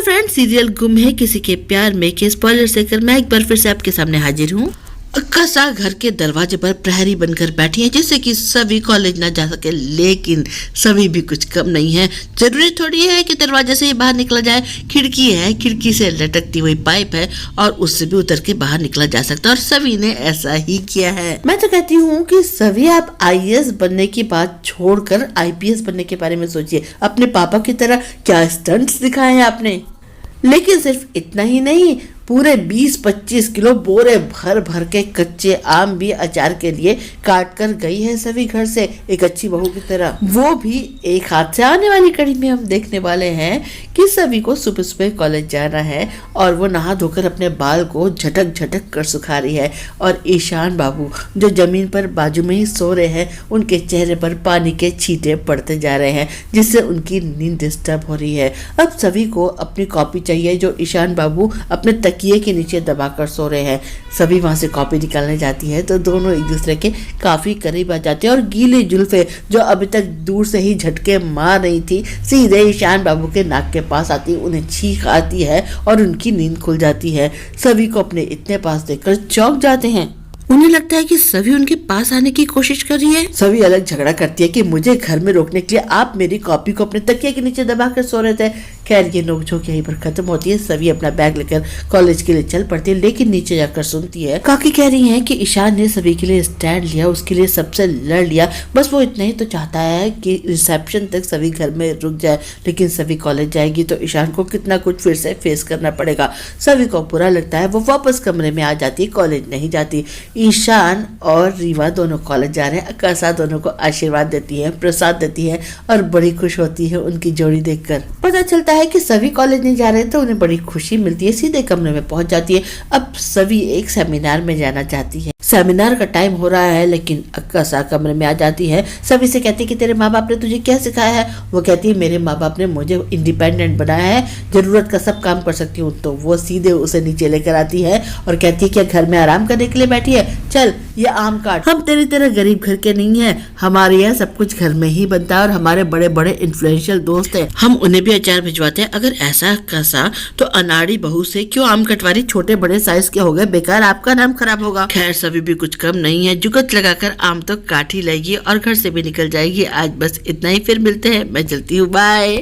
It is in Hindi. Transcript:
फ्रेंड, सीरियल गुम है किसी के प्यार में के स्पॉइलर से कर मैं एक बार फिर से आपके सामने हाजिर हूँ। अक्का घर के दरवाजे पर प्रहरी बनकर बैठी है जिससे कि सभी कॉलेज ना जा सके, लेकिन सभी भी कुछ कम नहीं है। जरूरी थोड़ी है कि दरवाजे से ही बाहर निकला जाए। खिड़की है, खिड़की से लटकती हुई पाइप है और उससे भी उतर के बाहर निकला जा सकता है और सभी ने ऐसा ही किया है। मैं तो कहती हूँ कि सभी आप आईएएस बनने की बात छोड़कर आईपीएस बनने के बारे में सोचिए। अपने पापा की तरह क्या स्टंट्स दिखाए हैं आपने। लेकिन सिर्फ इतना ही नहीं, पूरे 20-25 किलो बोरे भर भर के कच्चे आम भी अचार के लिए काट कर गई है सभी घर से, एक अच्छी बहू की तरह। वो भी एक हाथ से। आने वाली कड़ी में हम देखने वाले हैं कि सभी को सुबह सुबह कॉलेज जाना है और वो नहा धोकर अपने बाल को झटक झटक कर सुखा रही है। और ईशान बाबू जो जमीन पर बाजू में ही सो रहे हैं, उनके चेहरे पर पानी के छींटे पड़ते जा रहे हैं जिससे उनकी नींद डिस्टर्ब हो रही है। अब सभी को अपनी कॉपी चाहिए जो ईशान बाबू अपने तकिए के नीचे दबाकर सो रहे हैं। सभी वहां से कॉपी निकालने जाती है तो दोनों एक दूसरे के काफी करीब आ जाते हैं और गीली जुल्फे जो अभी तक दूर से ही झटके मार रही थी सीधे ईशान बाबू के नाक के पास आती, उन्हें छींक आती है और उनकी नींद खुल जाती है। सभी को अपने इतने पास देखकर चौंक जाते हैं। उन्हें लगता है कि सभी उनके पास आने की कोशिश कर रही है। सभी अलग झगड़ा करती है कि मुझे घर में रोकने के लिए आप मेरी कॉपी को अपने तकिए के नीचे दबाकर सो रहे थे। खैर ये नोकझोंक यहीं पर खत्म होती है। सभी अपना बैग लेकर कॉलेज के लिए चल पड़ती है, लेकिन नीचे जाकर सुनती है काकी कह रही है कि ईशान ने सभी के लिए स्टैंड लिया, उसके लिए सबसे लड़ लिया। बस वो इतना ही तो चाहता है कि रिसेप्शन तक सभी घर में रुक जाए, लेकिन सभी कॉलेज जाएगी तो ईशान को कितना कुछ फिर से फेस करना पड़ेगा। सभी को बुरा लगता है, वो वापस कमरे में आ जाती है, कॉलेज नहीं जाती। ईशान और रीवा दोनों कॉलेज जा रहे हैं। अक्का दोनों को आशीर्वाद देती है, प्रसाद देती है और बड़ी खुश होती है उनकी जोड़ी देखकर। पता चलता है कि सभी कॉलेज नहीं जा रहे तो उन्हें बड़ी खुशी मिलती है, सीधे कमरे में पहुंच जाती है। अब सभी एक सेमिनार में जाना चाहती है। सेमिनार का टाइम हो रहा है लेकिन अक्का कमरे में आ जाती है। सभी से कहती है कि तेरे माँ बाप ने तुझे क्या सिखाया है। वो कहती है मेरे माँ बाप ने मुझे इंडिपेंडेंट बनाया है, जरूरत का सब काम कर सकती हूँ। तो वो सीधे उसे नीचे लेकर आती है और कहती है क्या घर में आराम करने के लिए बैठी है, चल ये आम काट। हम तेरी तरह गरीब घर के नहीं है, हमारे यहाँ सब कुछ घर में ही बनता है और हमारे बड़े बड़े इन्फ्लुएंशियल दोस्त हैं, हम उन्हें भी अचार भिजवाते हैं। अगर ऐसा कैसा तो अनाड़ी बहू से क्यों आम कटवारी, छोटे बड़े साइज के हो गए, बेकार आपका नाम खराब होगा। खैर सभी भी कुछ कम नहीं है, जुगत लगाकर आम तो काट ही लेगी और घर से भी निकल जाएगी। आज बस इतना ही, फिर मिलते हैं, मैं चलती हूँ, बाय।